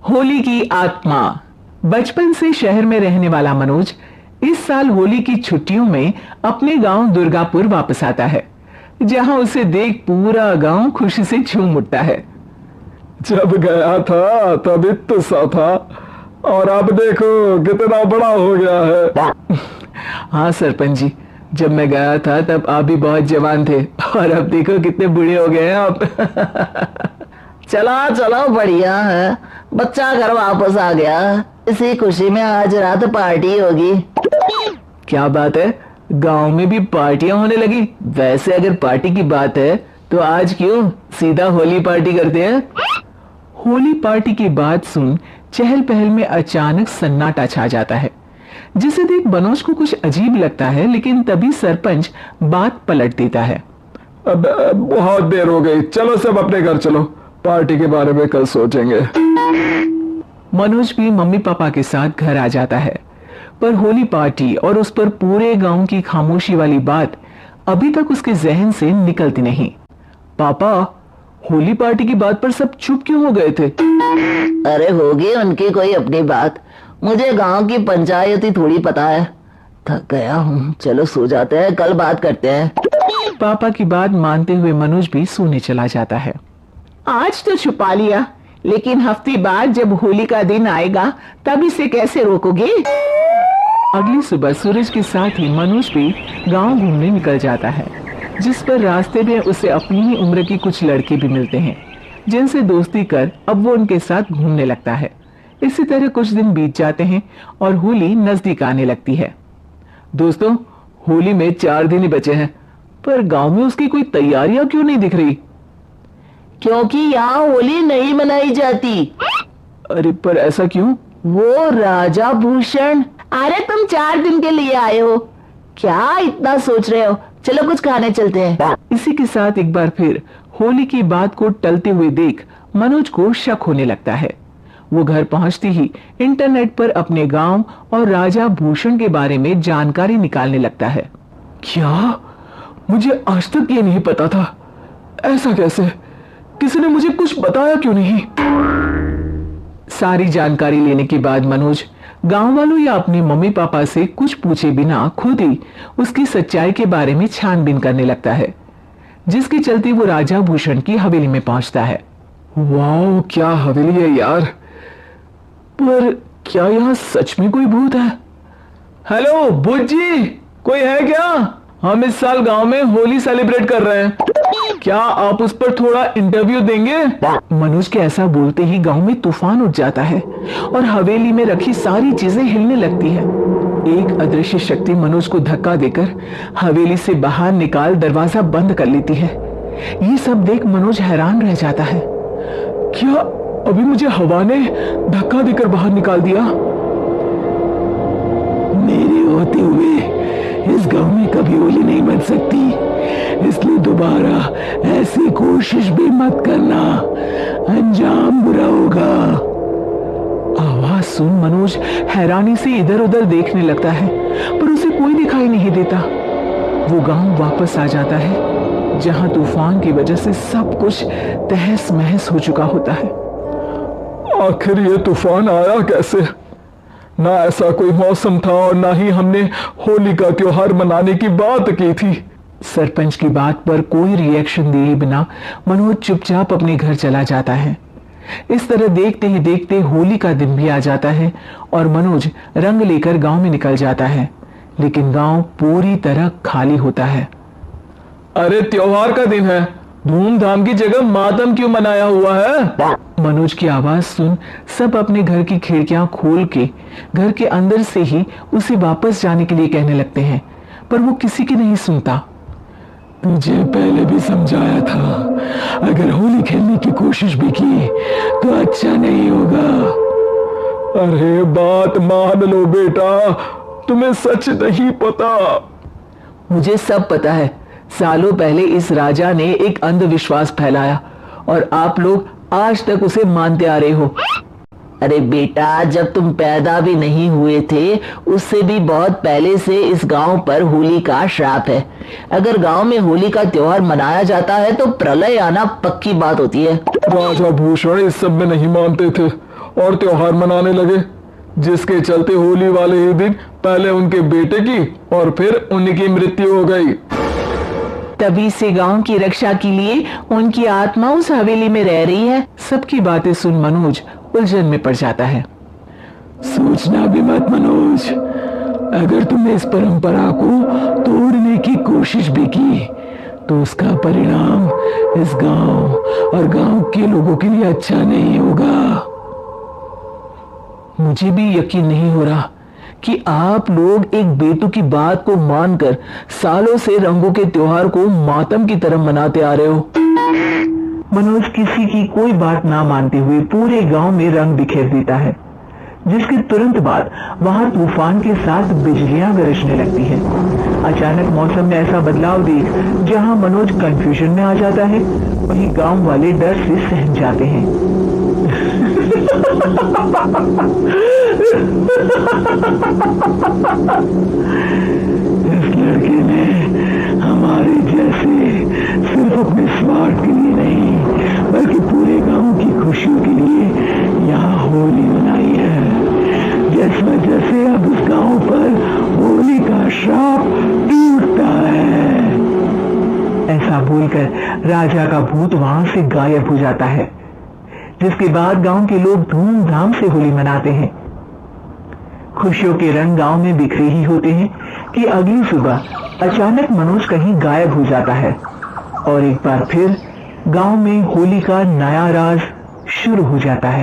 होली की आत्मा। बचपन से शहर में रहने वाला मनोज इस साल होली की छुट्टियों में अपने गांव दुर्गापुर वापस आता है, जहां उसे देख पूरा गांव खुशी से झूम उठता है। जब गया था तब इतना सा था और अब देखो कितना बड़ा हो गया है। हाँ सरपंच जी, जब मैं गया था तब आप भी बहुत जवान थे और अब देखो कितने बूढ़े हो गए हैं आप। चला चलो बढ़िया है, बच्चा घर वापस आ गया। इसी खुशी में आज रात पार्टी होगी। क्या बात है, गांव में भी पार्टियां होने लगी। वैसे अगर पार्टी की बात है तो आज क्यों सीधा होली पार्टी करते हैं। होली पार्टी की बात सुन चहल पहल में अचानक सन्नाटा छा जाता है, जिसे देख मनोज को कुछ अजीब लगता है, लेकिन तभी सरपंच बात पलट देता है। अब बहुत देर हो गई, चलो सब अपने घर चलो, पार्टी के बारे में कल सोचेंगे। मनोज भी मम्मी पापा के साथ घर आ जाता है, पर होली पार्टी और उस पर पूरे गांव की खामोशी वाली बात अभी तक उसके जहन से निकलती नहीं। पापा, होली पार्टी की बात पर सब चुप क्यों हो गए थे। अरे होगी उनकी कोई अपनी बात, मुझे गांव की पंचायती थोड़ी पता है। थक गया हूँ, चलो सो जाते हैं, कल बात करते हैं। पापा की बात मानते हुए मनोज भी सोने चला जाता है। आज तो छुपा लिया, लेकिन हफ्ते बाद जब होली का दिन आएगा तब इसे कैसे रोकोगे। अगली सुबह सूरज के साथ ही मनोज भी गांव घूमने निकल जाता है, जिस पर रास्ते में उसे अपनी ही उम्र के कुछ लड़के भी मिलते हैं, जिनसे दोस्ती कर अब वो उनके साथ घूमने लगता है। इसी तरह कुछ दिन बीत जाते हैं और होली नजदीक आने लगती है। दोस्तों, होली में 4 दिन ही बचे हैं, पर गांव में उसकी कोई तैयारियां क्यों नहीं दिख रही। क्योंकि यहाँ होली नहीं मनाई जाती। अरे पर ऐसा क्यों। वो राजा भूषण। अरे तुम 4 दिन के लिए आए हो, क्या इतना सोच रहे हो। चलो कुछ खाने चलते हैं। इसी के साथ एक बार फिर होली की बात को टलते हुए देख मनोज को शक होने लगता है। वो घर पहुंचते ही इंटरनेट पर अपने गांव और राजा भूषण के बारे में जानकारी निकालने लगता है। क्या, मुझे आज तक ये नहीं पता था। ऐसा कैसे, किसी ने मुझे कुछ बताया क्यों नहीं। सारी जानकारी लेने के बाद मनोज गांव वालों या अपने मम्मी पापा से कुछ पूछे बिना खुद ही उसकी सच्चाई के बारे में छानबीन करने लगता है, जिसके चलते वो राजा भूषण की हवेली में पहुंचता है। वाह, क्या हवेली है यार। पर क्या यहाँ सच में कोई भूत है। हेलो भूत जी, कोई है क्या। हम इस साल गांव में होली सेलिब्रेट कर रहे हैं, क्या आप उस पर थोड़ा इंटरव्यू देंगे। मनोज के ऐसा बोलते ही गांव में तूफान उठ जाता है और हवेली में रखी सारी चीजें हिलने लगती है। एक अदृश्य शक्ति मनोज को धक्का देकर हवेली से बाहर निकाल दरवाजा बंद कर लेती है। ये सब देख मनोज हैरान रह जाता है। क्या अभी मुझे हवा ने धक्का देकर बाहर निकाल दिया। मेरे होते हुए इस गांव में कभी होली नहीं बन सकती, इसलिए दोबारा ऐसी कोशिश भी मत करना, अंजाम बुरा होगा। आवाज सुन मनोज हैरानी से इधर उधर देखने लगता है, पर उसे कोई दिखाई नहीं देता। वो गांव वापस आ जाता है, जहां तूफान की वजह से सब कुछ तहस महस हो चुका होता है। आखिर ये तूफान आया कैसे। ना ऐसा कोई मौसम था और ना ही हमने होली का त्योहार मनाने की बात की थी। सरपंच की बात पर कोई रिएक्शन दिए बिना मनोज चुपचाप अपने घर चला जाता है। इस तरह देखते ही देखते होली का दिन भी आ जाता है और मनोज रंग लेकर गांव में निकल जाता है, लेकिन गांव पूरी तरह खाली होता है। अरे त्योहार का दिन है, धूमधाम की जगह मातम क्यों मनाया हुआ है। मनोज की आवाज सुन सब अपने घर की खिड़कियां खोल के घर के अंदर से ही उसे वापस जाने के लिए कहने लगते हैं, पर वो किसी की नहीं सुनता। तुझे पहले भी समझाया था, अगर होली खेलने की कोशिश भी की तो अच्छा नहीं होगा। अरे बात मान लो बेटा, तुम्हें सच नहीं पता। मुझे सब पता है, सालों पहले इस राजा ने एक अंधविश्वास फैलाया और आप लोग आज तक उसे मानते आ रहे हो। अरे बेटा, जब तुम पैदा भी नहीं हुए थे उससे भी बहुत पहले से इस गांव पर होली का श्राप है। अगर गांव में होली का त्योहार मनाया जाता है तो प्रलय आना पक्की बात होती है। राजा भूषण इस सब में नहीं मानते थे और त्योहार मनाने लगे, जिसके चलते होली वाले ही दिन पहले उनके बेटे की और फिर उन्हीं की मृत्यु हो गई। तभी से गांव की रक्षा के लिए उनकी आत्मा उस हवेली में रह रही है। सबकी बातें सुन मनोज उलझन में पड़ जाता है। सोचना भी मत मनोज, अगर तुमने इस परंपरा को तोड़ने की कोशिश भी की तो उसका परिणाम इस गांव और गांव के लोगों के लिए अच्छा नहीं होगा। मुझे भी यकीन नहीं हो रहा कि आप लोग एक बेटू की बात को मानकर सालों से रंगों के त्योहार को मातम की तरह मनाते आ रहे हो। मनोज किसी की कोई बात ना मानते हुए पूरे गांव में रंग बिखेर देता है, जिसके तुरंत बाद वहां तूफान के साथ बिजलियां गरजने लगती है। अचानक मौसम में ऐसा बदलाव देख जहां मनोज कंफ्यूजन में आ जाता है, वहीं गांव वाले डर से सहम जाते हैं। इस लड़के ने हमारे जैसे सिर्फ अपने स्वार्थ के लिए नहीं बल्कि पूरे गांव की खुशियों के लिए यहाँ होली मनाई है, जिस वजह से अब उस गांव पर होली का श्राप टूटता है। ऐसा बोलकर राजा का भूत वहां से गायब हो जाता है, जिसके बाद गांव के लोग धूमधाम से होली मनाते हैं। खुशियों के रंग गांव में बिखरे ही होते हैं कि अगली सुबह अचानक मनोज कहीं गायब हो जाता है और एक बार फिर गांव में होली का नया राज शुरू हो जाता है।